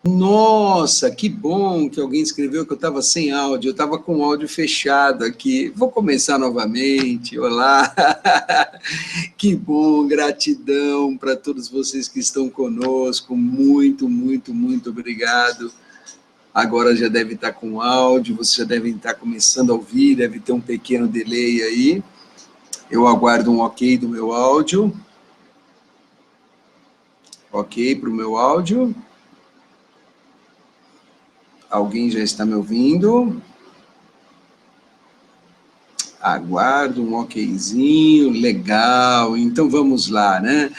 Nossa, que bom que alguém escreveu que eu estava sem áudio, eu estava com o áudio fechado aqui. Vou começar novamente. Olá, que bom, gratidão para todos vocês que estão conosco. Muito, muito, muito obrigado. Agora já deve estar com áudio, vocês já devem estar começando a ouvir, deve ter um pequeno delay aí. Eu aguardo um ok do meu áudio. Ok para o meu áudio. Alguém já está me ouvindo? Aguardo um okzinho, legal. Então vamos lá, né?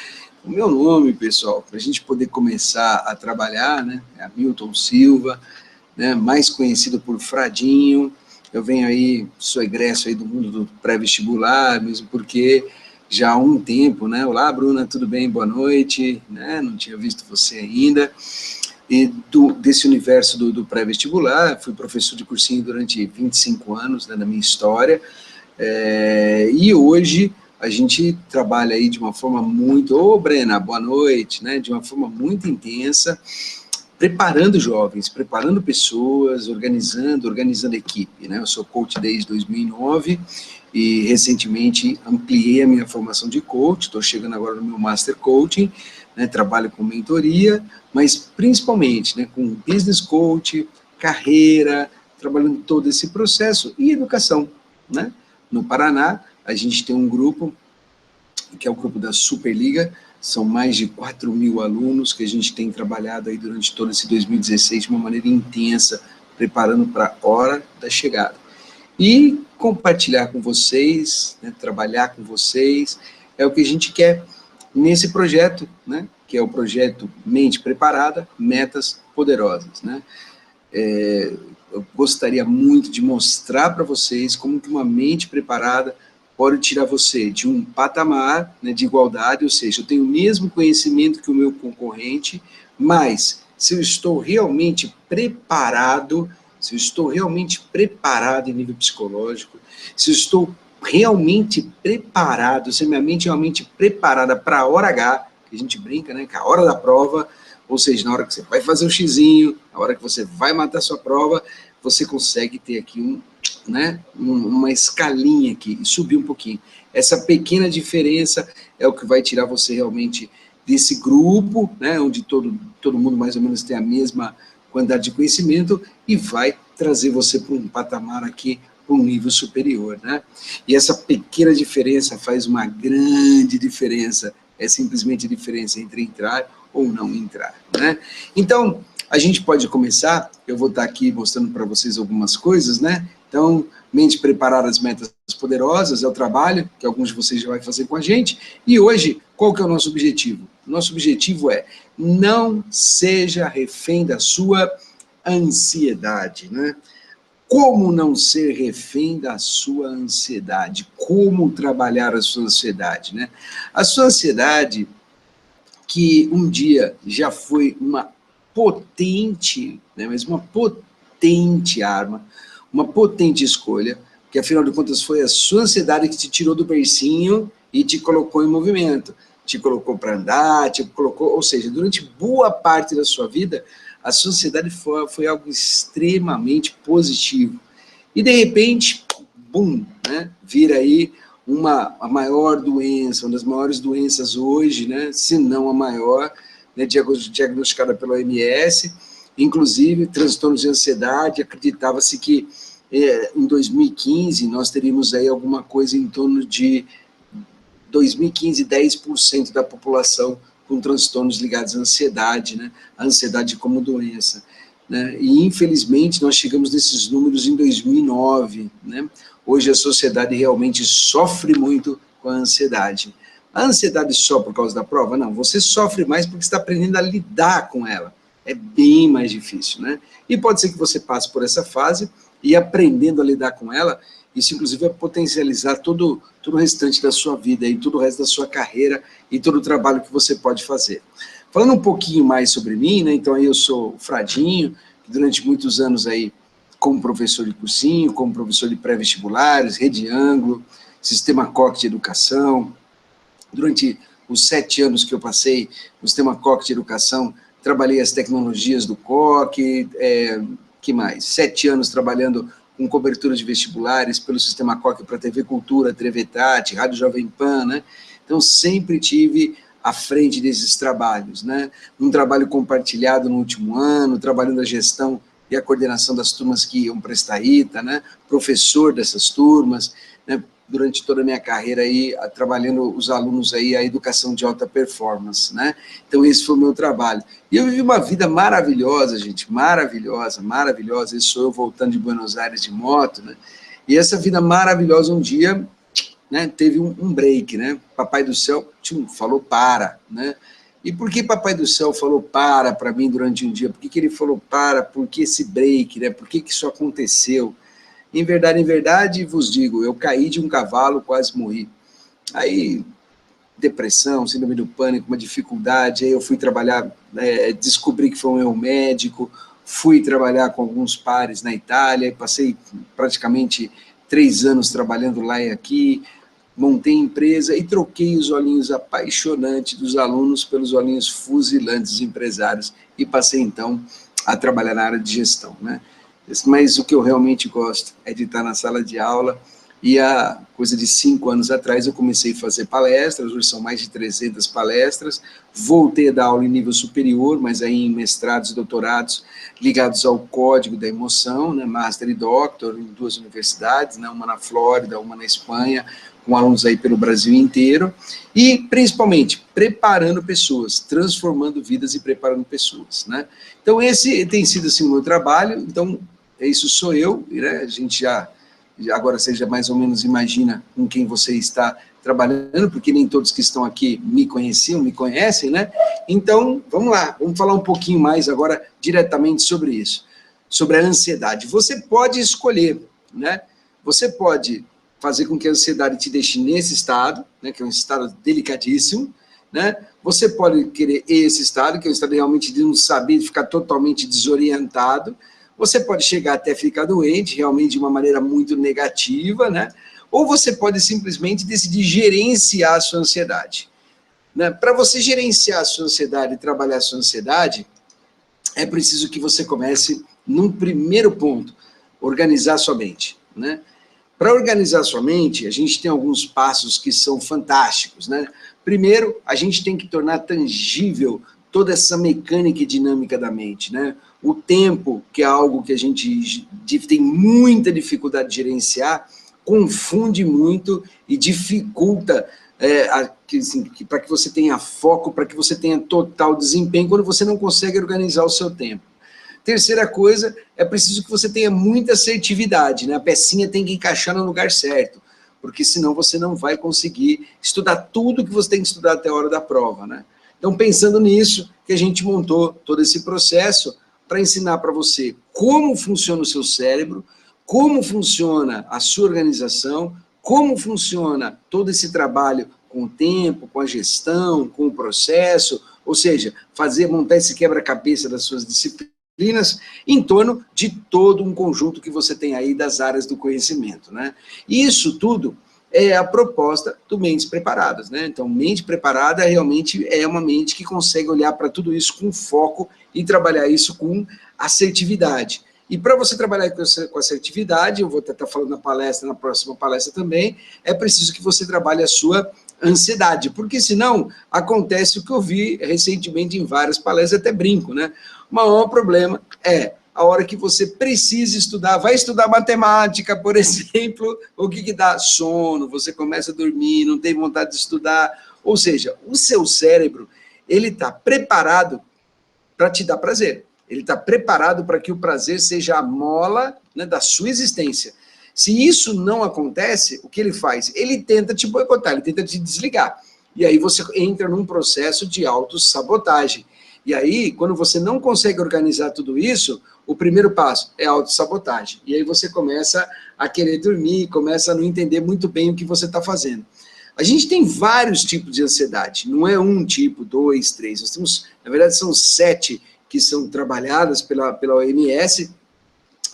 O meu nome, pessoal, para a gente poder começar a trabalhar, né? É Hamilton Silva, né? Mais conhecido por Fradinho. Eu venho aí, sou egresso aí do mundo do pré-vestibular, mesmo porque já há um tempo, né? Olá, Bruna, tudo bem? Boa noite, né? Não tinha visto você ainda. E desse universo do pré-vestibular, fui professor de cursinho durante 25 anos, né, na minha história, e hoje a gente trabalha aí de uma forma muito... Ô, Brena, boa noite, né, de uma forma muito intensa, preparando jovens, preparando pessoas, organizando equipe, né, eu sou coach desde 2009, e recentemente ampliei a minha formação de coach, estou chegando agora no meu Master Coaching, né, trabalho com mentoria, mas principalmente, né, com business coach, carreira, trabalhando todo esse processo e educação, né? No Paraná, a gente tem um grupo, que é o grupo da Superliga, são mais de 4.000 alunos que a gente tem trabalhado aí durante todo esse 2016 de uma maneira intensa, preparando para a hora da chegada. E compartilhar com vocês, né, trabalhar com vocês, é o que a gente quer nesse projeto, né, que é o projeto Mente Preparada, Metas Poderosas, né? Eu gostaria muito de mostrar para vocês como que uma mente preparada pode tirar você de um patamar, né, de igualdade, ou seja, eu tenho o mesmo conhecimento que o meu concorrente, mas se eu estou realmente preparado, se eu estou realmente preparado em nível psicológico, se eu estou realmente preparado, se a minha mente é realmente preparada para a hora H, que a gente brinca, né, que é a hora da prova, ou seja, na hora que você vai fazer o xizinho, na hora que você vai matar a sua prova, você consegue ter aqui uma escalinha aqui e subir um pouquinho. Essa pequena diferença é o que vai tirar você realmente desse grupo, né, onde todo mundo mais ou menos tem a mesma quantidade de conhecimento e vai trazer você para um patamar aqui, para um nível superior, né? E essa pequena diferença faz uma grande diferença, é simplesmente a diferença entre entrar ou não entrar, né? Então, a gente pode começar, eu vou estar aqui mostrando para vocês algumas coisas, né? Então, Mente Preparar as Metas Poderosas é o trabalho que alguns de vocês já vai fazer com a gente, e hoje, qual que é o nosso objetivo? O nosso objetivo é não seja refém da sua ansiedade, né? Como não ser refém da sua ansiedade? Como trabalhar a sua ansiedade, né? A sua ansiedade, que um dia já foi uma potente, né, mas uma potente arma, uma potente escolha, que afinal de contas foi a sua ansiedade que te tirou do bercinho e te colocou em movimento, te colocou para andar, te colocou, ou seja, durante boa parte da sua vida, a sua ansiedade foi algo extremamente positivo. E de repente, bum, né, vira aí a maior doença, uma das maiores doenças hoje, né, se não a maior, né, diagnosticada pela OMS, inclusive transtornos de ansiedade. Acreditava-se que em 2015 nós teríamos aí alguma coisa em torno de 2015, 10% da população com transtornos ligados à ansiedade, né, a ansiedade como doença. Né, e infelizmente nós chegamos nesses números em 2009, né? Hoje a sociedade realmente sofre muito com a ansiedade. A ansiedade só por causa da prova? Não, você sofre mais porque está aprendendo a lidar com ela. É bem mais difícil, né? E pode ser que você passe por essa fase e aprendendo a lidar com ela, isso inclusive vai potencializar todo o restante da sua vida e todo o resto da sua carreira e todo o trabalho que você pode fazer. Falando um pouquinho mais sobre mim, né? Então aí eu sou o Fradinho, que durante muitos anos aí como professor de cursinho, como professor de pré-vestibulares, Rede Ângulo, Sistema Coque de Educação. Durante os 7 anos que eu passei no Sistema Coque de Educação, trabalhei as tecnologias do COC, que mais? 7 anos trabalhando com cobertura de vestibulares pelo Sistema COC para TV Cultura, Trevetat, Rádio Jovem Pan, né? Então, sempre tive à frente desses trabalhos, né? Um trabalho compartilhado no último ano, trabalhando a gestão e a coordenação das turmas que iam para esta ITA, né? Professor dessas turmas, né? Durante toda a minha carreira aí, trabalhando os alunos aí, a educação de alta performance, né? Então, esse foi o meu trabalho. E eu vivi uma vida maravilhosa, gente, maravilhosa, maravilhosa. Esse sou eu voltando de Buenos Aires de moto, né? E essa vida maravilhosa, um dia, né, teve um break, né? Papai do Céu falou para, né? E por que Papai do Céu falou para mim durante um dia? Por que ele falou para? Por que esse break, né? Por que isso aconteceu? Em verdade, vos digo, eu caí de um cavalo, quase morri. Aí, depressão, síndrome do pânico, uma dificuldade, aí eu fui trabalhar, descobri que foi um erro médico, fui trabalhar com alguns pares na Itália, passei praticamente 3 anos trabalhando lá e aqui, montei empresa e troquei os olhinhos apaixonantes dos alunos pelos olhinhos fuzilantes dos empresários e passei, então, a trabalhar na área de gestão, né? Mas o que eu realmente gosto é de estar na sala de aula, e há coisa de 5 anos atrás eu comecei a fazer palestras, hoje são mais de 300 palestras, voltei a dar aula em nível superior, mas aí em mestrados e doutorados ligados ao código da emoção, né, Master e Doctor, em 2 universidades, né, uma na Flórida, uma na Espanha, com alunos aí pelo Brasil inteiro, e principalmente preparando pessoas, transformando vidas e preparando pessoas, né? Então esse tem sido assim o meu trabalho, então isso sou eu, né? A gente agora você já mais ou menos imagina com quem você está trabalhando, porque nem todos que estão aqui me conheciam, me conhecem, né? Então, vamos lá, vamos falar um pouquinho mais agora diretamente sobre isso, sobre a ansiedade. Você pode escolher, né? Você pode fazer com que a ansiedade te deixe nesse estado, né, que é um estado delicadíssimo, né? Você pode querer esse estado, que é um estado realmente de não saber, de ficar totalmente desorientado. Você pode chegar até ficar doente, realmente de uma maneira muito negativa, né? Ou você pode simplesmente decidir gerenciar a sua ansiedade, né? Para você gerenciar a sua ansiedade e trabalhar a sua ansiedade, é preciso que você comece num primeiro ponto, organizar sua mente, né? Para organizar sua mente, a gente tem alguns passos que são fantásticos, né? Primeiro, a gente tem que tornar tangível toda essa mecânica e dinâmica da mente, né? O tempo, que é algo que a gente tem muita dificuldade de gerenciar, confunde muito e dificulta assim, para que você tenha foco, para que você tenha total desempenho, quando você não consegue organizar o seu tempo. Terceira coisa, é preciso que você tenha muita assertividade, né? A pecinha tem que encaixar no lugar certo, porque senão você não vai conseguir estudar tudo que você tem que estudar até a hora da prova, né? Então, pensando nisso, que a gente montou todo esse processo para ensinar para você como funciona o seu cérebro, como funciona a sua organização, como funciona todo esse trabalho com o tempo, com a gestão, com o processo, ou seja, montar esse quebra-cabeça das suas disciplinas, em torno de todo um conjunto que você tem aí das áreas do conhecimento, né? E isso tudo é a proposta do Mentes Preparadas, né? Então, mente preparada realmente é uma mente que consegue olhar para tudo isso com foco e trabalhar isso com assertividade. E para você trabalhar com assertividade, eu vou estar falando na próxima palestra também, é preciso que você trabalhe a sua ansiedade, porque senão acontece o que eu vi recentemente em várias palestras, até brinco, né? O maior problema é a hora que você precisa estudar, vai estudar matemática, por exemplo, o que dá? Sono, você começa a dormir, não tem vontade de estudar, ou seja, o seu cérebro, ele está preparado para te dar prazer, ele está preparado para que o prazer seja a mola, né, da sua existência. Se isso não acontece, o que ele faz? Ele tenta te boicotar, ele tenta te desligar, e aí você entra num processo de autossabotagem. E aí, quando você não consegue organizar tudo isso, o primeiro passo é a autossabotagem. E aí você começa a querer dormir, começa a não entender muito bem o que você está fazendo. A gente tem vários tipos de ansiedade, não é um tipo, 2, 3. Nós temos, na verdade, são 7 que são trabalhadas pela OMS.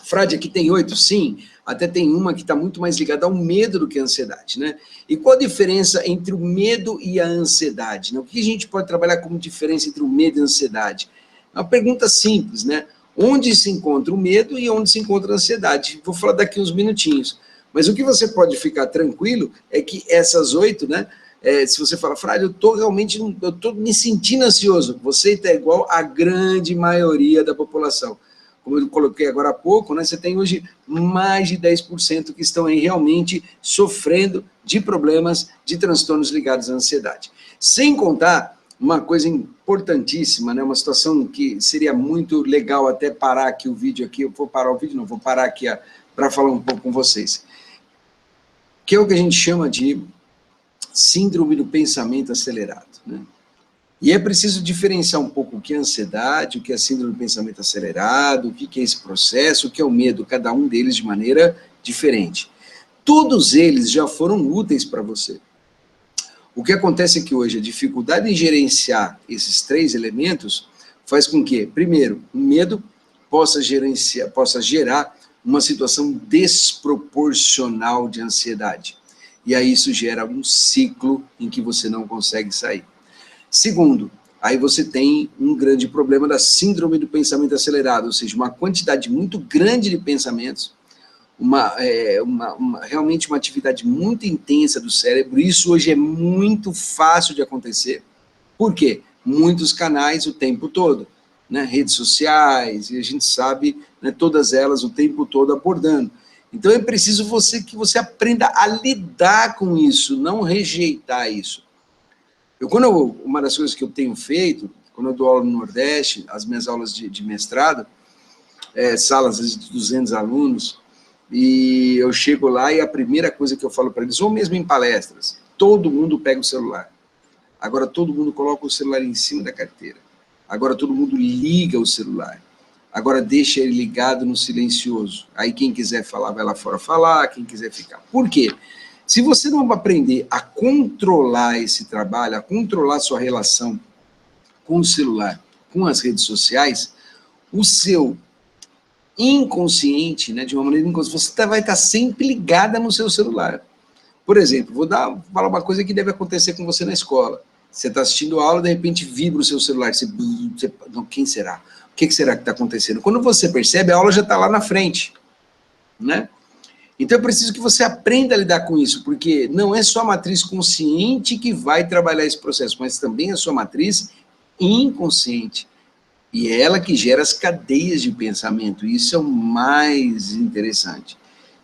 Frade, aqui tem 8, sim, até tem uma que está muito mais ligada ao medo do que à ansiedade, né? E qual a diferença entre o medo e a ansiedade, né? O que a gente pode trabalhar como diferença entre o medo e a ansiedade? Uma pergunta simples, né? Onde se encontra o medo e onde se encontra a ansiedade? Vou falar daqui uns minutinhos. Mas o que você pode ficar tranquilo é que essas 8, né? Se você fala, Frade, eu estou me sentindo ansioso, você está igual à grande maioria da população. Como eu coloquei agora há pouco, né, você tem hoje mais de 10% que estão aí realmente sofrendo de problemas, de transtornos ligados à ansiedade. Sem contar uma coisa importantíssima, né, uma situação que seria muito legal até parar aqui o vídeo, eu vou parar o vídeo, não, vou parar aqui para falar um pouco com vocês, que é o que a gente chama de síndrome do pensamento acelerado, né? E é preciso diferenciar um pouco o que é ansiedade, o que é síndrome do pensamento acelerado, o que é esse processo, o que é o medo, cada um deles de maneira diferente. Todos eles já foram úteis para você. O que acontece é que hoje a dificuldade em gerenciar esses 3 elementos faz com que, primeiro, o medo possa gerar uma situação desproporcional de ansiedade. E aí isso gera um ciclo em que você não consegue sair. Segundo, aí você tem um grande problema da síndrome do pensamento acelerado, ou seja, uma quantidade muito grande de pensamentos, realmente uma atividade muito intensa do cérebro. Isso hoje é muito fácil de acontecer. Por quê? Muitos canais o tempo todo, né? Redes sociais, e a gente sabe, né, todas elas o tempo todo abordando. Então é preciso que você aprenda a lidar com isso, não rejeitar isso. Uma das coisas que eu tenho feito, quando eu dou aula no Nordeste, as minhas aulas de mestrado, salas às vezes de 200 alunos, e eu chego lá e a primeira coisa que eu falo para eles, ou mesmo em palestras, todo mundo pega o celular. Agora todo mundo coloca o celular em cima da carteira. Agora todo mundo liga o celular. Agora deixa ele ligado no silencioso. Aí quem quiser falar, vai lá fora falar, quem quiser ficar. Por quê? Se você não aprender a controlar esse trabalho, a controlar sua relação com o celular, com as redes sociais, o seu inconsciente, né, de uma maneira inconsciente, você vai estar sempre ligada no seu celular. Por exemplo, vou falar uma coisa que deve acontecer com você na escola. Você está assistindo a aula, de repente vibra o seu celular. Não, quem será? O que será que está acontecendo? Quando você percebe, a aula já está lá na frente, né? Então é preciso que você aprenda a lidar com isso, porque não é só a matriz consciente que vai trabalhar esse processo, mas também a sua matriz inconsciente. E é ela que gera as cadeias de pensamento, e isso é o mais interessante.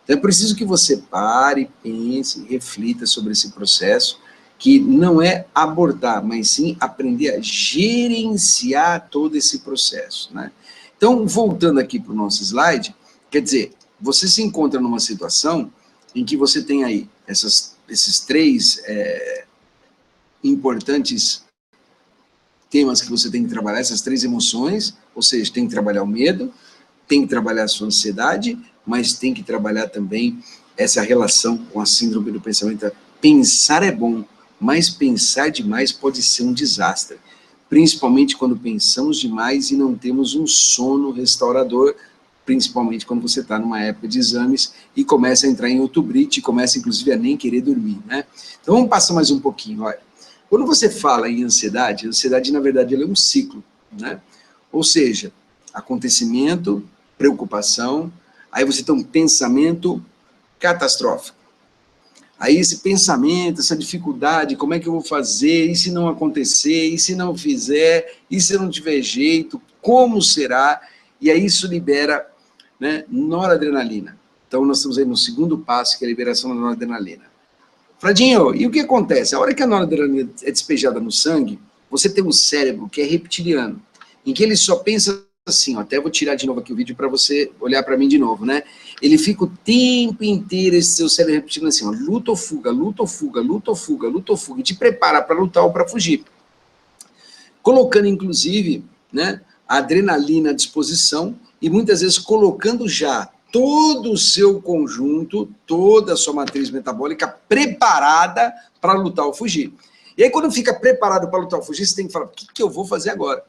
Então é preciso que você pare, pense, reflita sobre esse processo, que não é abordar, mas sim aprender a gerenciar todo esse processo, né? Então, voltando aqui para o nosso slide, quer dizer, você se encontra numa situação em que você tem aí esses 3 importantes temas que você tem que trabalhar, essas 3 emoções, ou seja, tem que trabalhar o medo, tem que trabalhar a sua ansiedade, mas tem que trabalhar também essa relação com a síndrome do pensamento. Pensar é bom, mas pensar demais pode ser um desastre, principalmente quando pensamos demais e não temos um sono restaurador, principalmente quando você está numa época de exames e começa a entrar em outobrite, e começa inclusive a nem querer dormir, né? Então vamos passar mais um pouquinho, olha. Quando você fala em ansiedade, a ansiedade na verdade ela é um ciclo, né? Ou seja, acontecimento, preocupação, aí você tem um pensamento catastrófico. Aí esse pensamento, essa dificuldade, como é que eu vou fazer, e se não acontecer, e se não fizer, e se não tiver jeito, como será? E aí isso libera, né, noradrenalina. Então nós estamos aí no segundo passo, que é a liberação da noradrenalina. Fradinho, e o que acontece? A hora que a noradrenalina é despejada no sangue, você tem um cérebro que é reptiliano, em que ele só pensa assim, ó, até vou tirar de novo aqui o vídeo para você olhar para mim de novo, né? Ele fica o tempo inteiro, esse seu cérebro repetindo assim, ó, luta ou fuga, luta ou fuga, luta ou fuga, luta ou fuga, e te prepara para lutar ou para fugir. Colocando, inclusive, né, a adrenalina à disposição e muitas vezes colocando já todo o seu conjunto, toda a sua matriz metabólica preparada para lutar ou fugir. E aí quando fica preparado para lutar ou fugir, você tem que falar, o que eu vou fazer agora?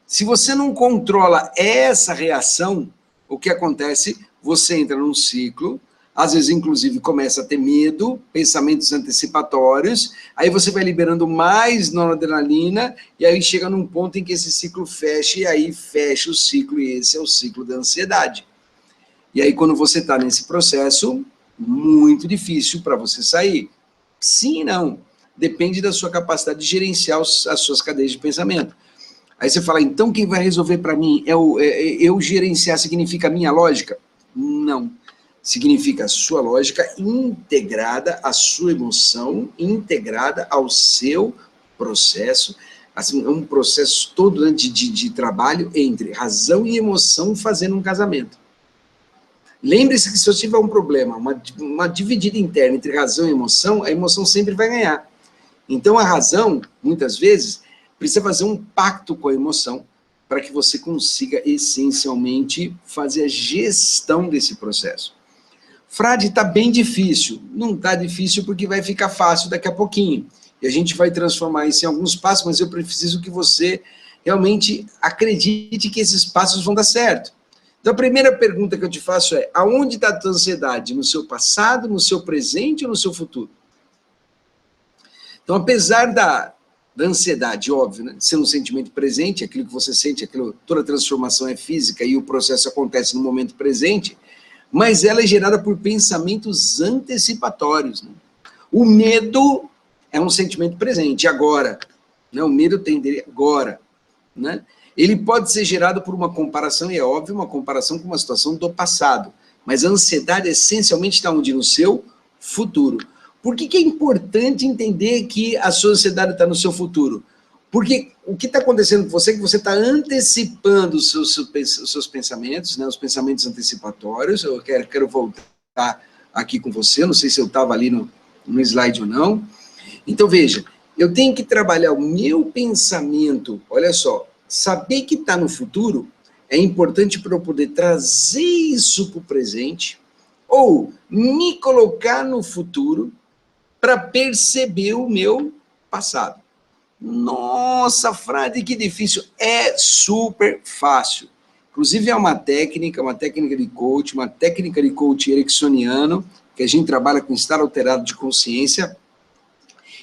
Se você não controla essa reação, o que acontece? Você entra num ciclo, Às vezes, inclusive, começa a ter medo, pensamentos antecipatórios, aí você vai liberando mais noradrenalina, e aí chega num ponto em que esse ciclo fecha, e aí fecha o ciclo, e esse é o ciclo da ansiedade. E aí, quando você está nesse processo, muito difícil para você sair. Sim e não. Depende da sua capacidade de gerenciar as suas cadeias de pensamento. Aí você fala, então quem vai resolver para mim? Eu gerenciar significa a minha lógica? Não. Significa a sua lógica integrada à sua emoção, integrada ao seu processo, assim, um processo todo de trabalho entre razão e emoção fazendo um casamento. Lembre-se que se você tiver um problema, uma dividida interna entre razão e emoção, a emoção sempre vai ganhar. Então a razão, muitas vezes, precisa fazer um pacto com a emoção para que você consiga essencialmente fazer a gestão desse processo. Frade, está bem difícil. Não está difícil porque vai ficar fácil daqui a pouquinho. E a gente vai transformar isso em alguns passos, mas eu preciso que você realmente acredite que esses passos vão dar certo. Então, a primeira pergunta que eu te faço é, aonde está a tua ansiedade? No seu passado, no seu presente ou no seu futuro? Então, apesar da ansiedade, óbvio, né, ser um sentimento presente, aquilo que você sente, toda transformação é física e o processo acontece no momento presente, mas ela é gerada por pensamentos antecipatórios. Né? O medo é um sentimento presente, agora. Né? O medo tem dele agora. Né? Ele pode ser gerado por uma comparação, e é óbvio, uma comparação com uma situação do passado. Mas a ansiedade essencialmente está onde? No seu futuro. Por que é importante entender que a sua ansiedade está no seu futuro? Porque o que está acontecendo com você é que você está antecipando os seus pensamentos, né, os pensamentos antecipatórios. Eu quero voltar aqui com você, não sei se eu estava ali no slide ou não. Então, veja, eu tenho que trabalhar o meu pensamento, olha só, saber que está no futuro é importante para eu poder trazer isso para o presente, ou me colocar no futuro para perceber o meu passado. Nossa, Frade, que difícil. É super fácil. Inclusive é uma técnica de coach ericksoniano, que a gente trabalha com estado alterado de consciência,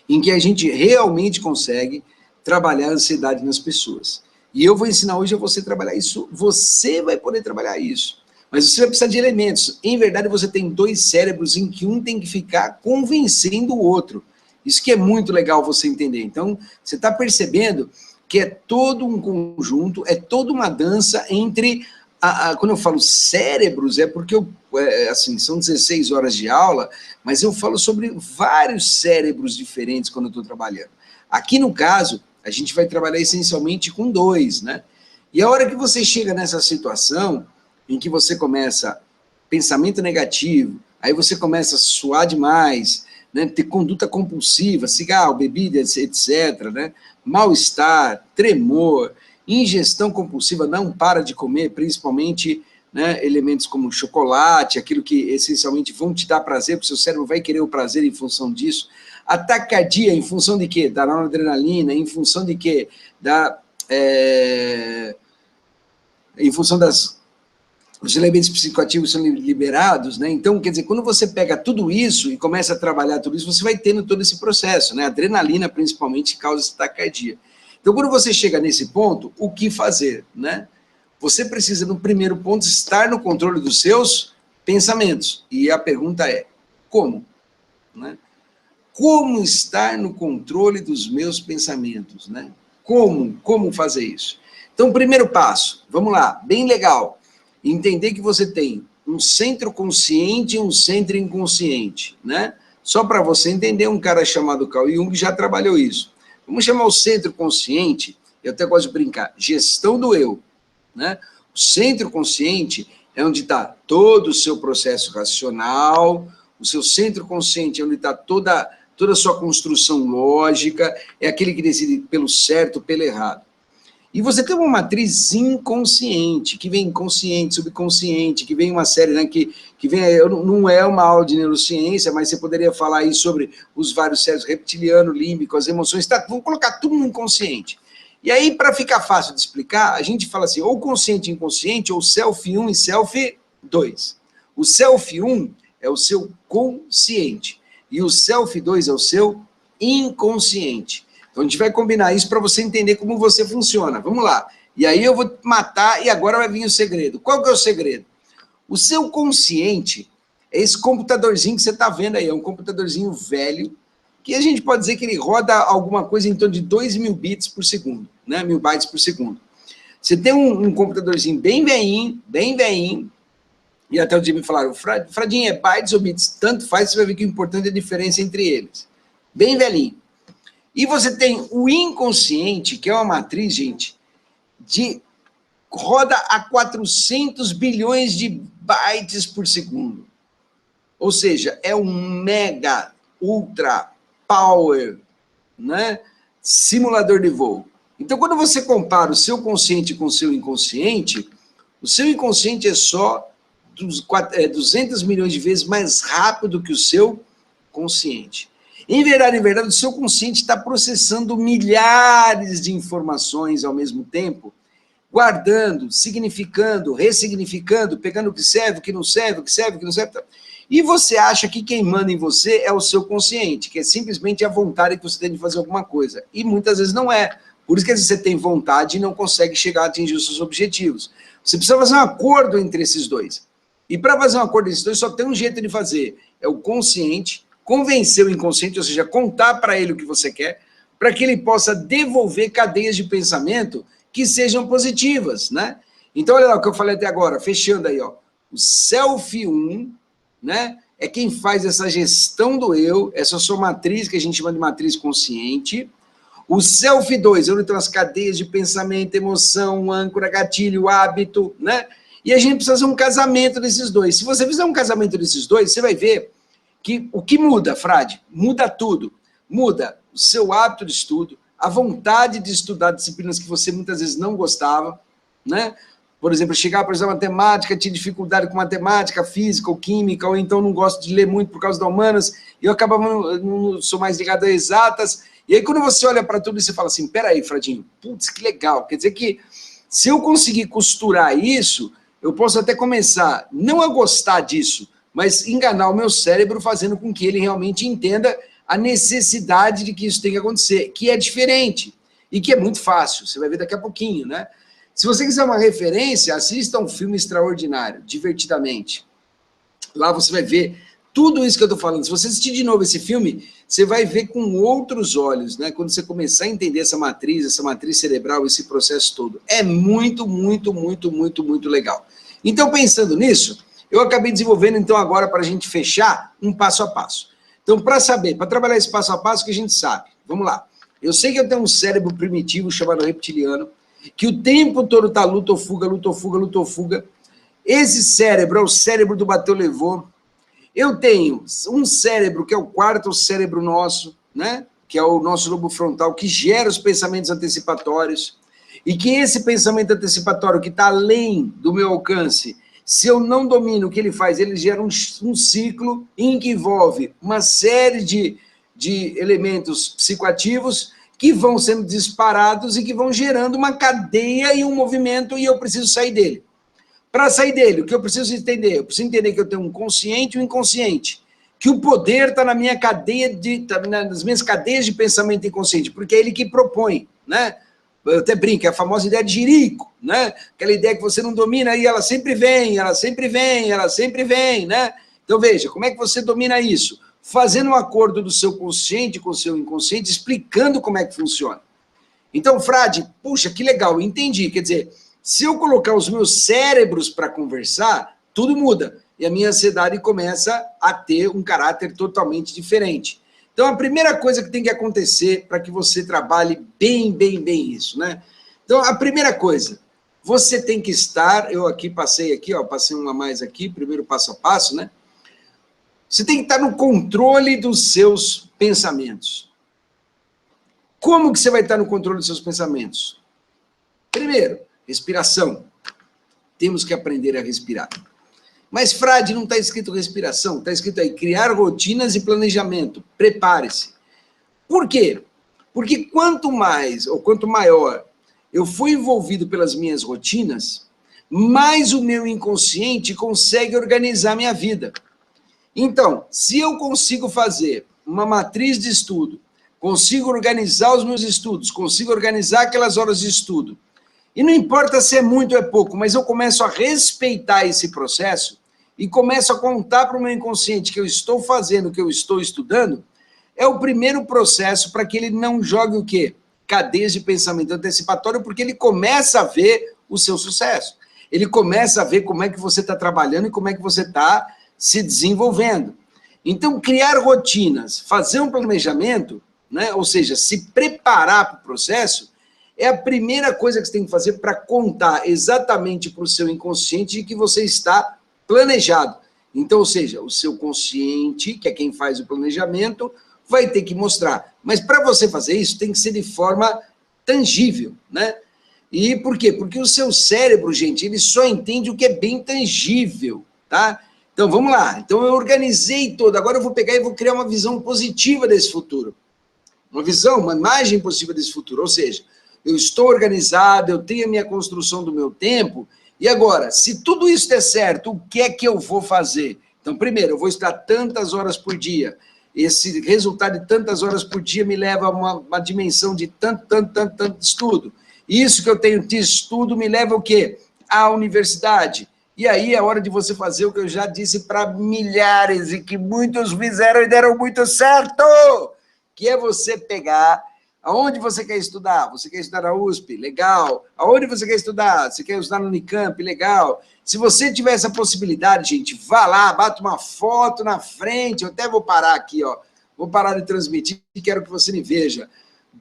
em que a gente realmente consegue trabalhar a ansiedade nas pessoas. E eu vou ensinar hoje a você trabalhar isso, você vai poder trabalhar isso. Mas você vai precisar de elementos. Em verdade, você tem dois cérebros em que um tem que ficar convencendo o outro. Isso que é muito legal você entender. Então, você está percebendo que é todo um conjunto, é toda uma dança entre... quando eu falo cérebros, é porque assim, são 16 horas de aula, mas eu falo sobre vários cérebros diferentes quando eu estou trabalhando. Aqui, no caso, a gente vai trabalhar essencialmente com dois, né? E a hora que você chega nessa situação em que você começa pensamento negativo, aí você começa a suar demais, né, ter conduta compulsiva, cigarro, bebida, etc., né, mal-estar, tremor, ingestão compulsiva, não para de comer, principalmente, né, elementos como chocolate, aquilo que essencialmente vão te dar prazer, porque o seu cérebro vai querer o prazer em função disso. Ataque cardíaco, em função de quê? Da noradrenalina, em função de quê? Em função os elementos psicoativos são liberados, né? Então, quer dizer, quando você pega tudo isso e começa a trabalhar tudo isso, você vai tendo todo esse processo, né? A adrenalina, principalmente, causa essa taquicardia. Então, quando você chega nesse ponto, o que fazer, né? Você precisa, no primeiro ponto, estar no controle dos seus pensamentos. E a pergunta é, como? Né? Como estar no controle dos meus pensamentos, né? Como fazer isso? Então, primeiro passo, vamos lá, bem legal. Entender que você tem um centro consciente e um centro inconsciente, né? Só para você entender, um cara chamado Carl Jung já trabalhou isso. Vamos chamar o centro consciente, eu até gosto de brincar, gestão do eu, né? O centro consciente é onde está todo o seu processo racional, o seu centro consciente é onde está toda a sua construção lógica, é aquele que decide pelo certo, pelo errado. E você tem uma matriz inconsciente, que vem inconsciente, subconsciente, que vem uma série, né, que vem, não é uma aula de neurociência, mas você poderia falar aí sobre os vários cérebros, reptiliano, límbico, as emoções, tá, vamos colocar tudo no inconsciente. E aí, para ficar fácil de explicar, a gente fala assim, ou consciente e inconsciente, ou self 1 e self 2. O self 1 é o seu consciente. E o self 2 é o seu inconsciente. Então, a gente vai combinar isso para você entender como você funciona. Vamos lá. E aí eu vou matar e agora vai vir o segredo. Qual que é o segredo? O seu consciente é esse computadorzinho que você está vendo aí. É um computadorzinho velho, que a gente pode dizer que ele roda alguma coisa em torno de 2.000 bits por segundo, né? 1.000 bytes por segundo. Você tem um computadorzinho bem veinho, e até o dia me falaram, Fradinho, é bytes ou bits? Tanto faz, você vai ver que o importante é a diferença entre eles. Bem velhinho. E você tem o inconsciente, que é uma matriz, gente, roda a 400 bilhões de bytes por segundo. Ou seja, é um mega, ultra, power, né, simulador de voo. Então, quando você compara o seu consciente com o seu inconsciente é só 200 milhões de vezes mais rápido que o seu consciente. Em verdade, o seu consciente está processando milhares de informações ao mesmo tempo, guardando, significando, ressignificando, pegando o que serve, o que não serve, o que serve, o que não serve. E você acha que quem manda em você é o seu consciente, que é simplesmente a vontade que você tem de fazer alguma coisa. E muitas vezes não é. Por isso que às vezes você tem vontade e não consegue chegar a atingir os seus objetivos. Você precisa fazer um acordo entre esses dois. E para fazer um acordo entre esses dois, só tem um jeito de fazer. É o consciente, convencer o inconsciente, ou seja, contar para ele o que você quer, para que ele possa devolver cadeias de pensamento que sejam positivas, né? Então, olha lá o que eu falei até agora, fechando aí, ó. O Self 1, né, é quem faz essa gestão do eu, essa sua matriz, que a gente chama de matriz consciente. O Self 2, onde estão as cadeias de pensamento, emoção, âncora, gatilho, hábito, né? E a gente precisa fazer um casamento desses dois. Se você fizer um casamento desses dois, você vai ver que o que muda, Frade? Muda tudo. Muda o seu hábito de estudo, a vontade de estudar disciplinas que você muitas vezes não gostava, né? Por exemplo, chegar para estudar matemática, tinha dificuldade com matemática, física ou química, ou então não gosto de ler muito por causa da humanas, e eu acabava, não sou mais ligado a exatas. E aí quando você olha para tudo e você fala assim, peraí, Fradinho, putz, que legal. Quer dizer que se eu conseguir costurar isso, eu posso até começar não a gostar disso, mas enganar o meu cérebro fazendo com que ele realmente entenda a necessidade de que isso tenha que acontecer, que é diferente e que é muito fácil, você vai ver daqui a pouquinho, né? Se você quiser uma referência, assista um filme extraordinário, divertidamente. Lá você vai ver tudo isso que eu estou falando. Se você assistir de novo esse filme, você vai ver com outros olhos, né? Quando você começar a entender essa matriz cerebral, esse processo todo. É muito, muito, muito, muito, muito legal. Então, pensando nisso, eu acabei desenvolvendo, então, agora, para a gente fechar, um passo a passo. Então, para saber, para trabalhar esse passo a passo, que a gente sabe. Vamos lá. Eu sei que eu tenho um cérebro primitivo chamado reptiliano, que o tempo todo está luta ou fuga, luta ou fuga, luta ou fuga. Esse cérebro é o cérebro do bateu, levou. Eu tenho um cérebro, que é o quarto cérebro nosso, né? Que é o nosso lobo frontal, que gera os pensamentos antecipatórios. E que esse pensamento antecipatório, que está além do meu alcance, se eu não domino o que ele faz, ele gera um ciclo em que envolve uma série de elementos psicoativos que vão sendo disparados e que vão gerando uma cadeia e um movimento, e eu preciso sair dele. Para sair dele, o que eu preciso entender? Eu preciso entender que eu tenho um consciente e um inconsciente, que o poder está na minha cadeia, tá nas minhas cadeias de pensamento inconsciente, porque é ele que propõe, né? Eu até brinco, é a famosa ideia de jirico, né? Aquela ideia que você não domina e ela sempre vem, ela sempre vem, ela sempre vem, né? Então veja, como é que você domina isso? Fazendo um acordo do seu consciente com o seu inconsciente, explicando como é que funciona. Então, Frade, puxa, que legal, entendi. Quer dizer, se eu colocar os meus cérebros para conversar, tudo muda. E a minha ansiedade começa a ter um caráter totalmente diferente. Então, a primeira coisa que tem que acontecer para que você trabalhe bem isso, né? Então, a primeira coisa, você tem que estar, eu aqui passei uma a mais aqui, primeiro passo a passo, né? Você tem que estar no controle dos seus pensamentos. Como que você vai estar no controle dos seus pensamentos? Primeiro, respiração. Temos que aprender a respirar. Mas, Frade, não está escrito respiração, está escrito aí, criar rotinas e planejamento. Prepare-se. Por quê? Porque quanto mais, ou quanto maior, eu fui envolvido pelas minhas rotinas, mais o meu inconsciente consegue organizar minha vida. Então, se eu consigo fazer uma matriz de estudo, consigo organizar os meus estudos, consigo organizar aquelas horas de estudo, e não importa se é muito ou é pouco, mas eu começo a respeitar esse processo e começo a contar para o meu inconsciente que eu estou fazendo, que eu estou estudando, é o primeiro processo para que ele não jogue o quê? Cadeias de pensamento antecipatório, porque ele começa a ver o seu sucesso. Ele começa a ver como é que você está trabalhando e como é que você está se desenvolvendo. Então, criar rotinas, fazer um planejamento, né, ou seja, se preparar para o processo, é a primeira coisa que você tem que fazer para contar exatamente para o seu inconsciente de que você está planejado. Então, ou seja, o seu consciente, que é quem faz o planejamento, vai ter que mostrar. Mas para você fazer isso, tem que ser de forma tangível, né? E por quê? Porque o seu cérebro, gente, ele só entende o que é bem tangível, tá? Então, vamos lá. Então, eu organizei todo. Agora eu vou pegar e vou criar uma visão positiva desse futuro. Uma visão, uma imagem positiva desse futuro. Ou seja, eu estou organizado, eu tenho a minha construção do meu tempo. E agora, se tudo isso der certo, o que é que eu vou fazer? Então, primeiro, eu vou estudar tantas horas por dia. Esse resultado de tantas horas por dia me leva a uma dimensão de tanto estudo. Isso que eu tenho de estudo me leva o quê? À universidade. E aí é hora de você fazer o que eu já disse para milhares e que muitos fizeram e deram muito certo, que é você pegar aonde você quer estudar. Você quer estudar na USP? Legal. Aonde você quer estudar? Você quer estudar no Unicamp? Legal. Se você tiver essa possibilidade, gente, vá lá, bata uma foto na frente. Eu até vou parar aqui, ó. Vou parar de transmitir e quero que você me veja.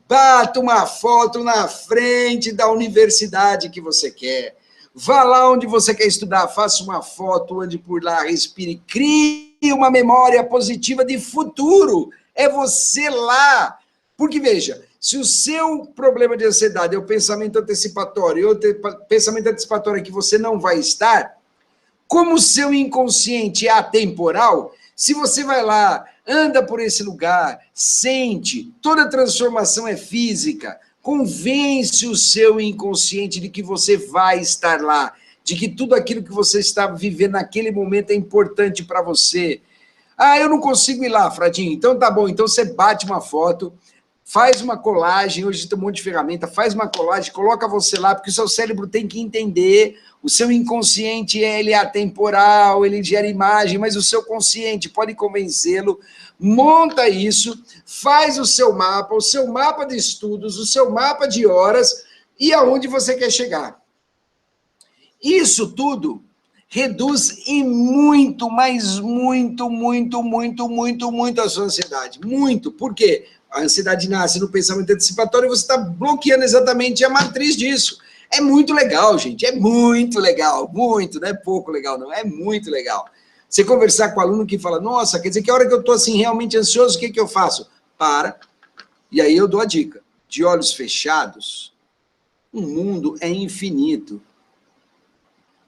Bata uma foto na frente da universidade que você quer. Vá lá onde você quer estudar, faça uma foto, ande por lá, respire, crie uma memória positiva de futuro. É você lá. Porque, veja, se o seu problema de ansiedade é o pensamento antecipatório, e o pensamento antecipatório é que você não vai estar, como o seu inconsciente é atemporal, se você vai lá, anda por esse lugar, sente, toda transformação é física, convence o seu inconsciente de que você vai estar lá, de que tudo aquilo que você está vivendo naquele momento é importante para você. Ah, eu não consigo ir lá, Fradinho. Então tá bom, então você bate uma foto, faz uma colagem, hoje tem um monte de ferramenta, faz uma colagem, coloca você lá, porque o seu cérebro tem que entender, o seu inconsciente ele é atemporal, ele gera imagem, mas o seu consciente pode convencê-lo, monta isso, faz o seu mapa de estudos, o seu mapa de horas e aonde você quer chegar. Isso tudo reduz em muito, mas muito a sua ansiedade. Muito. Por quê? A ansiedade nasce no pensamento antecipatório e você está bloqueando exatamente a matriz disso. É muito legal, gente. É muito legal. Muito, não é pouco legal, não. É muito legal. Você conversar com o aluno que fala, nossa, quer dizer que a hora que eu estou assim realmente ansioso, o que eu faço? Para. E aí eu dou a dica. De olhos fechados, o mundo é infinito.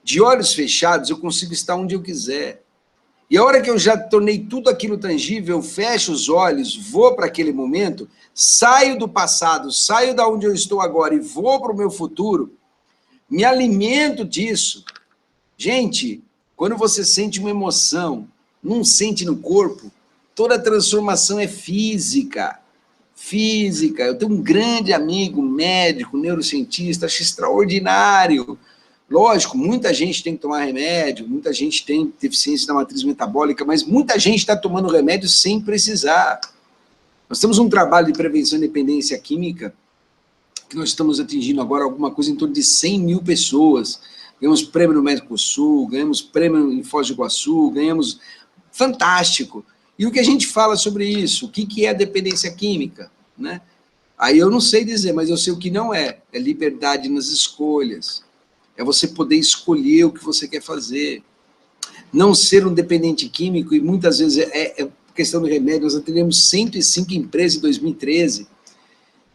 De olhos fechados, eu consigo estar onde eu quiser. E a hora que eu já tornei tudo aquilo tangível, eu fecho os olhos, vou para aquele momento, saio do passado, saio da onde eu estou agora e vou para o meu futuro, me alimento disso. Gente, quando você sente uma emoção, não sente no corpo, toda transformação é física. Física. Eu tenho um grande amigo, médico, neurocientista, acho extraordinário. Lógico, muita gente tem que tomar remédio, muita gente tem deficiência da matriz metabólica, mas muita gente está tomando remédio sem precisar. Nós temos um trabalho de prevenção de dependência química, que nós estamos atingindo agora alguma coisa em torno de 100 mil pessoas. Ganhamos prêmio no Mercosul, ganhamos prêmio em Foz do Iguaçu, ganhamos... Fantástico! E o que a gente fala sobre isso? O que é a dependência química? Né? Aí eu não sei dizer, mas eu sei o que não é. É liberdade nas escolhas. É você poder escolher o que você quer fazer. Não ser um dependente químico, e muitas vezes é questão de remédio, nós atendemos 105 empresas em 2013,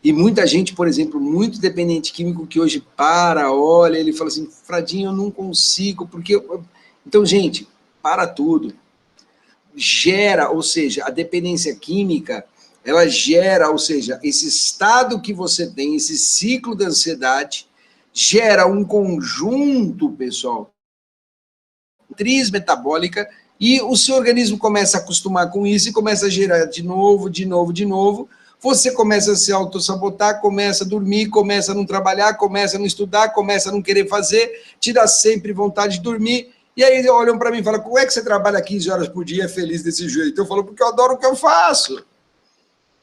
e muita gente, por exemplo, muito dependente químico, que hoje olha, ele fala assim, Fradinho, eu não consigo, porque... Então, gente, para tudo. Gera, ou seja, a dependência química, ela gera, ou seja, esse estado que você tem, esse ciclo da ansiedade, gera um conjunto, pessoal, matriz metabólica E o seu organismo começa a acostumar com isso e começa a gerar de novo, de novo, de novo. Você começa a se autossabotar, começa a dormir, começa a não trabalhar, começa a não estudar, começa a não querer fazer, te dá sempre vontade de dormir. E aí olham para mim e falam, como é que você trabalha 15 horas por dia feliz desse jeito? Eu falo, porque eu adoro o que eu faço.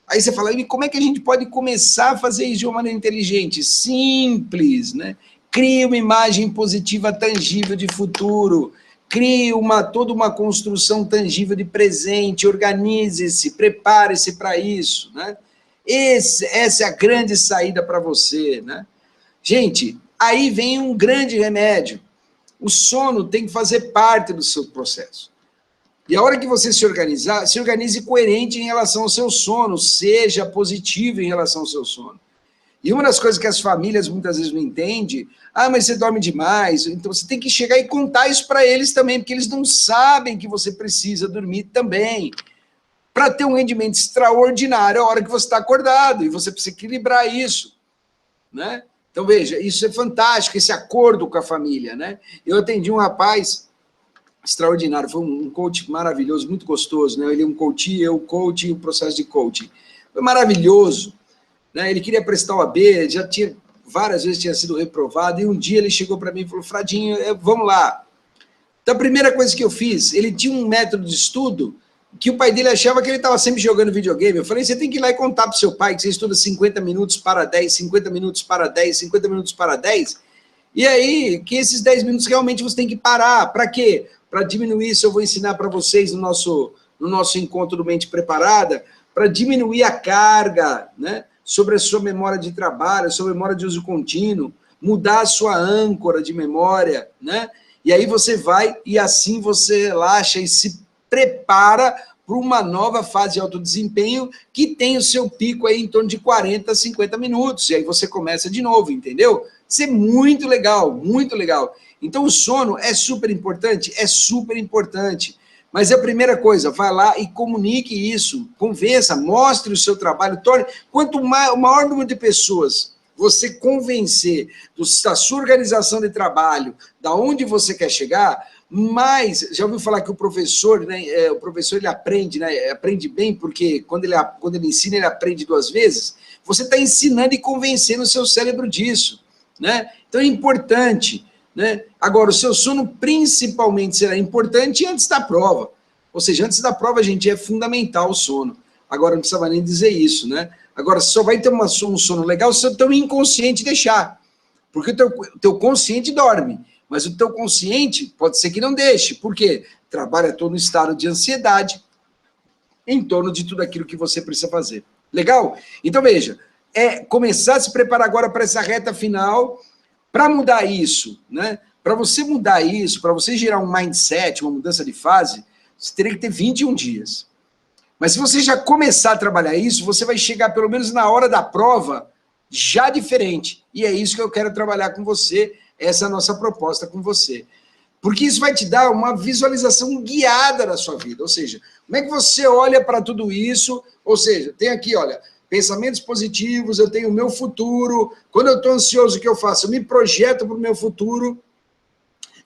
Aí você fala, e como é que a gente pode começar a fazer isso de uma maneira inteligente? Simples, né? Crie uma imagem positiva tangível de futuro. Crie toda uma construção tangível de presente. Organize-se, prepare-se para isso, né? Essa é a grande saída para você, né? Gente, aí vem um grande remédio. O sono tem que fazer parte do seu processo. E a hora que você se organizar, se organize coerente em relação ao seu sono, seja positivo em relação ao seu sono. E uma das coisas que as famílias muitas vezes não entendem, mas você dorme demais, então você tem que chegar e contar isso para eles também, porque eles não sabem que você precisa dormir também, para ter um rendimento extraordinário a hora que você está acordado, e você precisa equilibrar isso, né? Então, veja, isso é fantástico, esse acordo com a família, né? Eu atendi um rapaz extraordinário, foi um coach maravilhoso, muito gostoso, né? Ele é um coach, eu coach e o processo de coaching. Foi maravilhoso, né? Ele queria prestar o AB, já tinha, várias vezes tinha sido reprovado, e um dia ele chegou para mim e falou, Fradinho, vamos lá. Então, a primeira coisa que eu fiz, ele tinha um método de estudo que o pai dele achava que ele estava sempre jogando videogame. Eu falei, você tem que ir lá e contar para o seu pai que você estuda 50 minutos para 10, 50 minutos para 10, 50 minutos para 10, e aí que esses 10 minutos realmente você tem que parar. Para quê? Para diminuir isso, eu vou ensinar para vocês no nosso encontro do Mente Preparada, para diminuir a carga, né, sobre a sua memória de trabalho, a sua memória de uso contínuo, mudar a sua âncora de memória, né? E aí você vai e assim você relaxa e se prepara para uma nova fase de alto desempenho que tem o seu pico aí em torno de 40, 50 minutos. E aí você começa de novo, entendeu? Isso é muito legal, muito legal. Então o sono é super importante? É super importante. Mas é a primeira coisa, vai lá e comunique isso, convença, mostre o seu trabalho, quanto maior número de pessoas você convencer da sua organização de trabalho, da onde você quer chegar, mas, já ouviu falar que o professor, né, o professor ele aprende, né, aprende bem, porque quando ele ensina, ele aprende 2 vezes, você está ensinando e convencendo o seu cérebro disso, né? Então é importante, né? Agora, o seu sono principalmente será importante antes da prova, ou seja, antes da prova, gente, é fundamental o sono. Agora, não precisava nem dizer isso, né? Agora, só vai ter um sono legal se o teu inconsciente deixar, porque o teu consciente dorme, mas o teu consciente pode ser que não deixe. Por quê? Trabalha todo no estado de ansiedade em torno de tudo aquilo que você precisa fazer. Legal? Então, veja, começar a se preparar agora para essa reta final, para mudar isso, né? Para você mudar isso, para você gerar um mindset, uma mudança de fase, você teria que ter 21 dias. Mas se você já começar a trabalhar isso, você vai chegar pelo menos na hora da prova já diferente. E é isso que eu quero trabalhar com você. Essa é a nossa proposta com você. Porque isso vai te dar uma visualização guiada da sua vida. Ou seja, como é que você olha para tudo isso? Ou seja, tem aqui, olha, pensamentos positivos, eu tenho o meu futuro. Quando eu estou ansioso, o que eu faço? Eu me projeto para o meu futuro.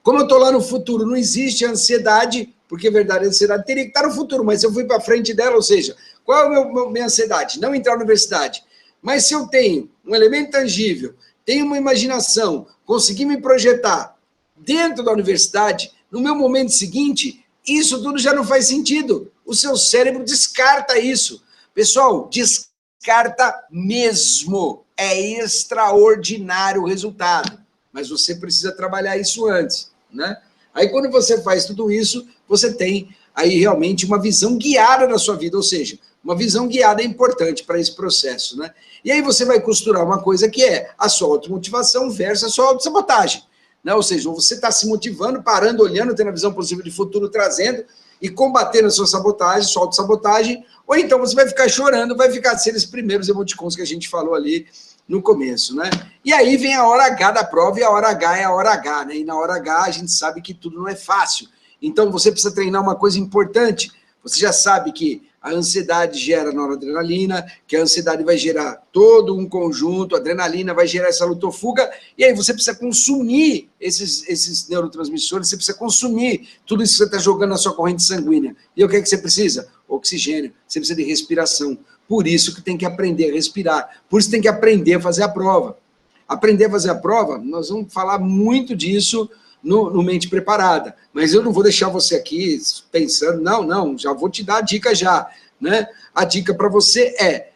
Como eu estou lá no futuro, não existe ansiedade, porque, verdade, a ansiedade teria que estar no futuro, mas eu fui para frente dela, ou seja, qual é a minha ansiedade? Não entrar na universidade. Mas se eu tenho um elemento tangível, tenho uma imaginação, consegui me projetar dentro da universidade, no meu momento seguinte, isso tudo já não faz sentido. O seu cérebro descarta isso. Pessoal, descarta mesmo. É extraordinário o resultado. Mas você precisa trabalhar isso antes, né? Aí quando você faz tudo isso, você tem aí realmente uma visão guiada da sua vida, ou seja, uma visão guiada é importante para esse processo, né? E aí você vai costurar uma coisa que é a sua automotivação versus a sua autossabotagem, né? Ou seja, você está se motivando, parando, olhando, tendo a visão possível de futuro, trazendo e combatendo a sua sabotagem, sua autossabotagem, ou então você vai ficar chorando, vai ficar sendo esses primeiros emoticons que a gente falou ali no começo, né? E aí vem a hora H da prova, e a hora H é a hora H, né? E na hora H a gente sabe que tudo não é fácil. Então você precisa treinar uma coisa importante. Você já sabe que a ansiedade gera noradrenalina, que a ansiedade vai gerar todo um conjunto, a adrenalina vai gerar essa luta-fuga, e aí você precisa consumir esses neurotransmissores, você precisa consumir tudo isso que você está jogando na sua corrente sanguínea. E o que é que você precisa? Oxigênio, você precisa de respiração. Por isso que tem que aprender a respirar, por isso tem que aprender a fazer a prova. Aprender a fazer a prova, nós vamos falar muito disso no Mente Preparada, mas eu não vou deixar você aqui pensando, não, já vou te dar a dica já, né? A dica para você é,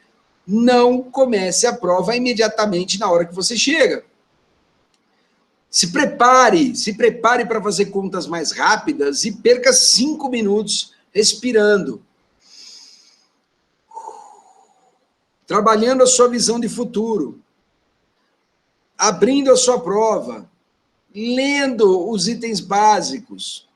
não comece a prova imediatamente na hora que você chega. Se prepare para fazer contas mais rápidas e perca 5 minutos respirando. Trabalhando a sua visão de futuro. Abrindo a sua prova. Lendo os itens básicos.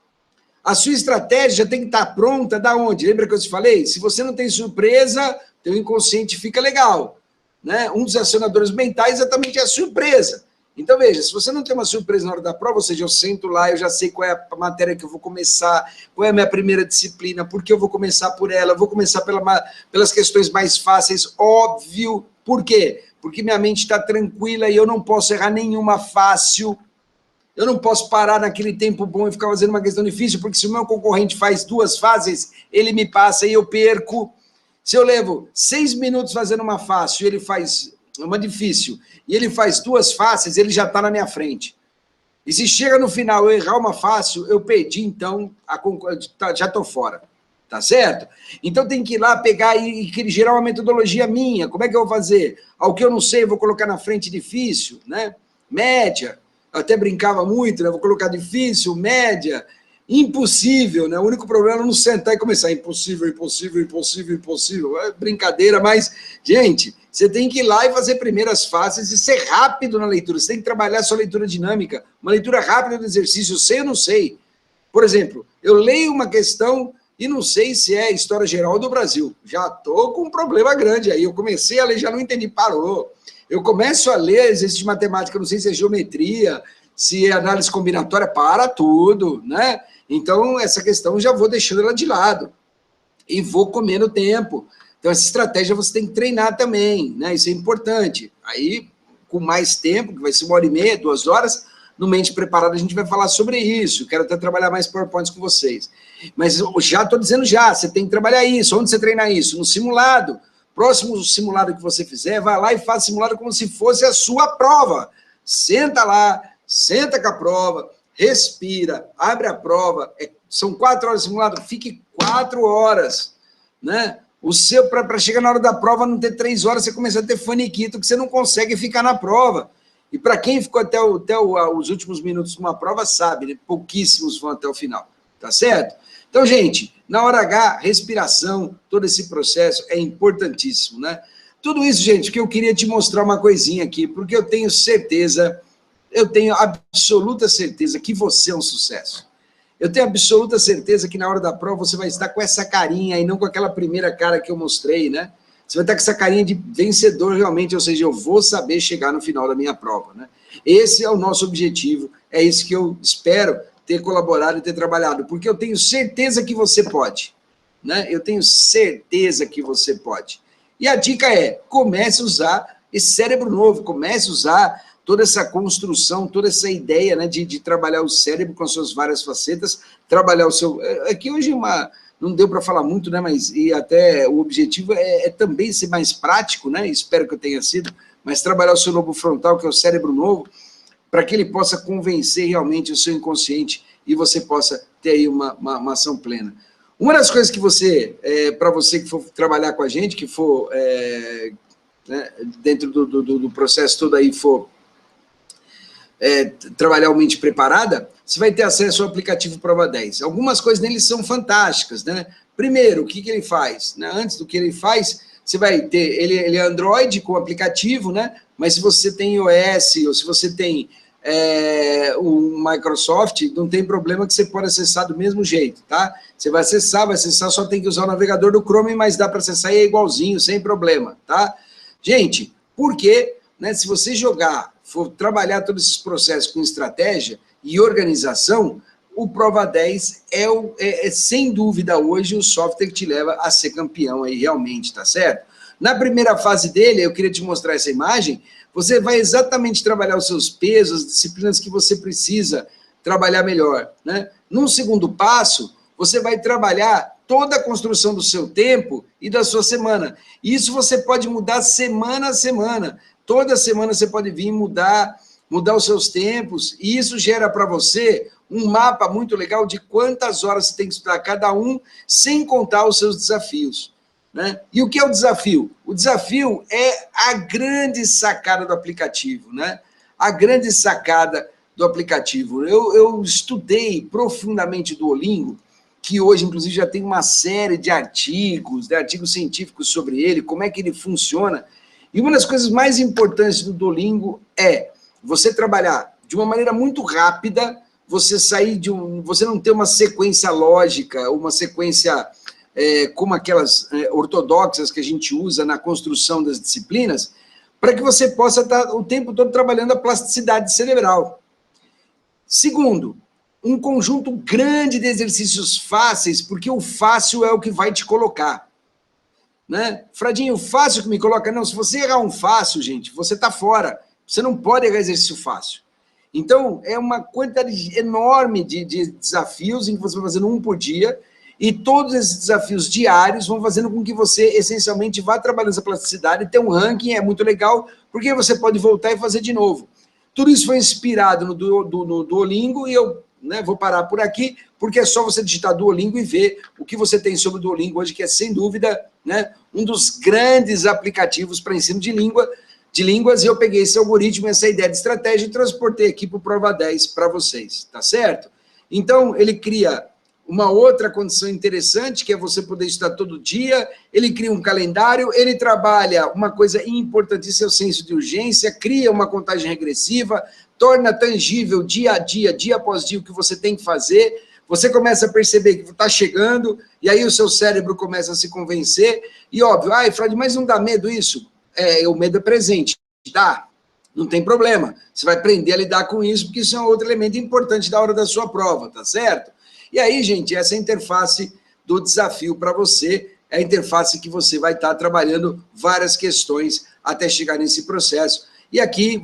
A sua estratégia tem que estar pronta da onde? Lembra que eu te falei? Se você não tem surpresa, teu inconsciente fica legal. Né? Um dos acionadores mentais exatamente é a surpresa. Então, veja, se você não tem uma surpresa na hora da prova, ou seja, eu sento lá, eu já sei qual é a matéria que eu vou começar, qual é a minha primeira disciplina, por que eu vou começar por ela, eu vou começar pelas questões mais fáceis, óbvio. Por quê? Porque minha mente está tranquila e eu não posso errar nenhuma fácil. Eu não posso parar naquele tempo bom e ficar fazendo uma questão difícil, porque se o meu concorrente faz 2 fases, ele me passa e eu perco. Se eu levo 6 minutos fazendo uma fácil e ele faz uma difícil, e ele faz 2 fáceis, ele já está na minha frente. E se chega no final eu errar uma fácil, eu perdi, então, já estou fora. Tá certo? Então tem que ir lá pegar e gerar uma metodologia minha. Como é que eu vou fazer? Ao que eu não sei, eu vou colocar na frente difícil, né? Média. Eu até brincava muito, né? Vou colocar difícil, média, impossível, né? O único problema é não sentar e começar. Impossível, impossível, impossível, impossível. É brincadeira, mas, gente, você tem que ir lá e fazer primeiras fases e ser rápido na leitura. Você tem que trabalhar a sua leitura dinâmica, uma leitura rápida do exercício, sei ou não sei. Por exemplo, eu leio uma questão e não sei se é História Geral do Brasil. Já estou com um problema grande aí. Eu comecei a ler, já não entendi, parou. Eu começo a ler exercício de matemática, não sei se é geometria, se é análise combinatória, para tudo, né? Então, essa questão já vou deixando ela de lado. E vou comendo tempo. Então, essa estratégia você tem que treinar também, né? Isso é importante. Aí, com mais tempo, que vai ser 1h30, 2 horas, no Mente Preparada a gente vai falar sobre isso. Quero até trabalhar mais PowerPoints com vocês. Mas eu já estou dizendo você tem que trabalhar isso. Onde você treinar isso? No simulado. Próximo simulado que você fizer, vai lá e faz simulado como se fosse a sua prova. Senta lá, senta com a prova, respira, abre a prova. São 4 horas de simulado, fique 4 horas. Né? O seu, para chegar na hora da prova, não ter 3 horas, você começa a ter faniquito, que você não consegue ficar na prova. E para quem ficou até os últimos minutos de uma prova, sabe, né? Pouquíssimos vão até o final. Tá certo? Então, gente, na hora H, respiração, todo esse processo é importantíssimo, né? Tudo isso, gente, que eu queria te mostrar uma coisinha aqui, porque eu tenho absoluta certeza que você é um sucesso. Eu tenho absoluta certeza que na hora da prova você vai estar com essa carinha e não com aquela primeira cara que eu mostrei, né? Você vai estar com essa carinha de vencedor realmente, ou seja, eu vou saber chegar no final da minha prova, né? Esse é o nosso objetivo, é isso que eu espero ter colaborado e ter trabalhado, porque eu tenho certeza que você pode, né? Eu tenho certeza que você pode. E a dica é, comece a usar esse cérebro novo, comece a usar toda essa construção, toda essa ideia, né, de trabalhar o cérebro com as suas várias facetas, trabalhar o seu... Aqui hoje não deu para falar muito, né, mas e até o objetivo é também ser mais prático, né, espero que eu tenha sido, mas trabalhar o seu lobo frontal, que é o cérebro novo, para que ele possa convencer realmente o seu inconsciente e você possa ter aí uma ação plena. Uma das coisas que você, para você que for trabalhar com a gente, que for né, dentro do processo todo aí, for trabalhar o Mente Preparada, você vai ter acesso ao aplicativo Prova 10. Algumas coisas nele são fantásticas, né? Primeiro, o que ele faz? Né? Antes do que ele faz, você vai ter, ele é Android com aplicativo, né? Mas se você tem iOS ou se você tem o Microsoft, não tem problema que você pode acessar do mesmo jeito, tá? Você vai acessar, só tem que usar o navegador do Chrome, mas dá para acessar e é igualzinho, sem problema, tá? Gente, porque, né, se você for trabalhar todos esses processos com estratégia e organização, o Prova 10 é sem dúvida hoje o software que te leva a ser campeão aí realmente, tá certo? Na primeira fase dele, eu queria te mostrar essa imagem, você vai exatamente trabalhar os seus pesos, as disciplinas que você precisa trabalhar melhor, né? Num segundo passo, você vai trabalhar toda a construção do seu tempo e da sua semana. Isso você pode mudar semana a semana. Toda semana você pode vir mudar os seus tempos, e isso gera para você um mapa muito legal de quantas horas você tem que estudar cada um, sem contar os seus desafios, né? E o que é o desafio? O desafio é a grande sacada do aplicativo, né? A grande sacada do aplicativo. Eu estudei profundamente Duolingo, que hoje, inclusive, já tem uma série de artigos científicos sobre ele, como é que ele funciona. E uma das coisas mais importantes do Duolingo é você trabalhar de uma maneira muito rápida, você sair você não ter uma sequência lógica, uma sequência como aquelas ortodoxas que a gente usa na construção das disciplinas, para que você possa estar o tempo todo trabalhando a plasticidade cerebral. Segundo, um conjunto grande de exercícios fáceis, porque o fácil é o que vai te colocar, né? Fradinho, o fácil que me coloca, não, se você errar um fácil, gente, você está fora, você não pode errar exercício fácil. Então, é uma quantidade enorme de desafios em que você vai fazendo um por dia, e todos esses desafios diários vão fazendo com que você, essencialmente, vá trabalhando essa plasticidade, ter um ranking, é muito legal, porque você pode voltar e fazer de novo. Tudo isso foi inspirado no Duolingo, e eu vou parar por aqui, porque é só você digitar Duolingo e ver o que você tem sobre o Duolingo hoje, que é, sem dúvida, um dos grandes aplicativos para ensino de línguas, e eu peguei esse algoritmo, essa ideia de estratégia, e transportei aqui para o Prova 10 para vocês, tá certo? Então, ele cria uma outra condição interessante, que é você poder estudar todo dia, ele cria um calendário, ele trabalha uma coisa importantíssima, é o senso de urgência, cria uma contagem regressiva, torna tangível dia a dia, dia após dia, o que você tem que fazer, você começa a perceber que está chegando, e aí o seu cérebro começa a se convencer, e óbvio, Frade, mas não dá medo isso? O medo é presente, dá, não tem problema, você vai aprender a lidar com isso, porque isso é um outro elemento importante da hora da sua prova, tá certo? E aí, gente, essa é a interface do desafio para você, é a interface que você vai estar trabalhando várias questões até chegar nesse processo. E aqui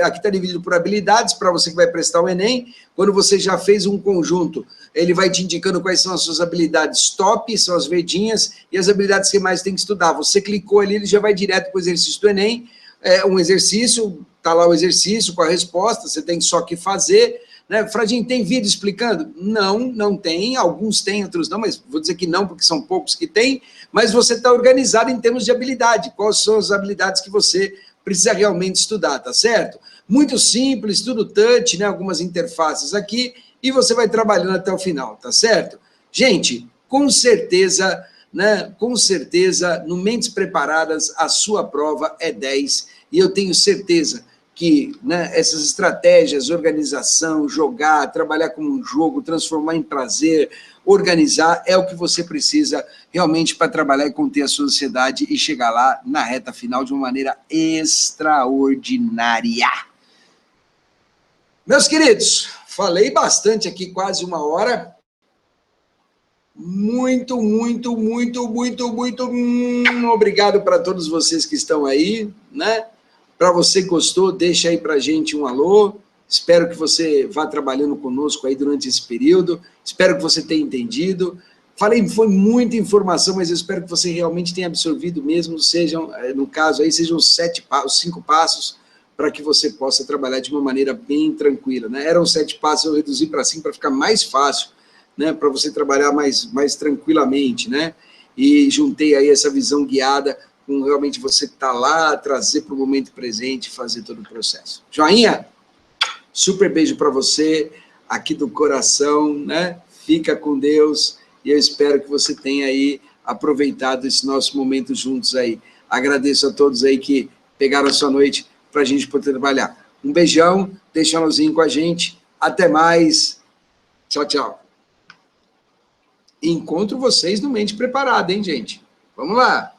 aqui está dividido por habilidades, para você que vai prestar o Enem. Quando você já fez um conjunto, ele vai te indicando quais são as suas habilidades top, são as verdinhas, e as habilidades que mais tem que estudar. Você clicou ali, ele já vai direto para o exercício do Enem, um exercício, está lá o exercício com a resposta, você tem só que fazer, né? Fradinho, tem vídeo explicando? Não, não tem, alguns tem, outros não, mas vou dizer que não, porque são poucos que tem, mas você está organizado em termos de habilidade, quais são as habilidades que você precisa realmente estudar, tá certo? Muito simples, tudo touch, né? Algumas interfaces aqui, e você vai trabalhando até o final, tá certo? Gente, com certeza, né? Com certeza, no Mentes Preparadas, a sua prova é 10, e eu tenho certeza que essas estratégias, organização, jogar, trabalhar como um jogo, transformar em prazer, organizar, é o que você precisa realmente para trabalhar e conter a sua ansiedade e chegar lá na reta final de uma maneira extraordinária. Meus queridos, falei bastante aqui, quase uma hora. Muito, muito, muito, muito, muito obrigado para todos vocês que estão aí, né? Para você que gostou, deixa aí para a gente um alô. Espero que você vá trabalhando conosco aí durante esse período. Espero que você tenha entendido. Falei, foi muita informação, mas eu espero que você realmente tenha absorvido mesmo, sejam, no caso aí, sejam os 5 passos para que você possa trabalhar de uma maneira bem tranquila, né? Eram 7 passos, eu reduzi para 5 para ficar mais fácil, né? Para você trabalhar mais tranquilamente, né? E juntei aí essa visão guiada com realmente você estar lá, trazer para o momento presente e fazer todo o processo. Joinha? Super beijo para você, aqui do coração, né? Fica com Deus, e eu espero que você tenha aí aproveitado esse nosso momento juntos aí. Agradeço a todos aí que pegaram a sua noite para a gente poder trabalhar. Um beijão, deixa um alôzinho com a gente, até mais, tchau, tchau. Encontro vocês no Mente Preparada, hein, gente? Vamos lá!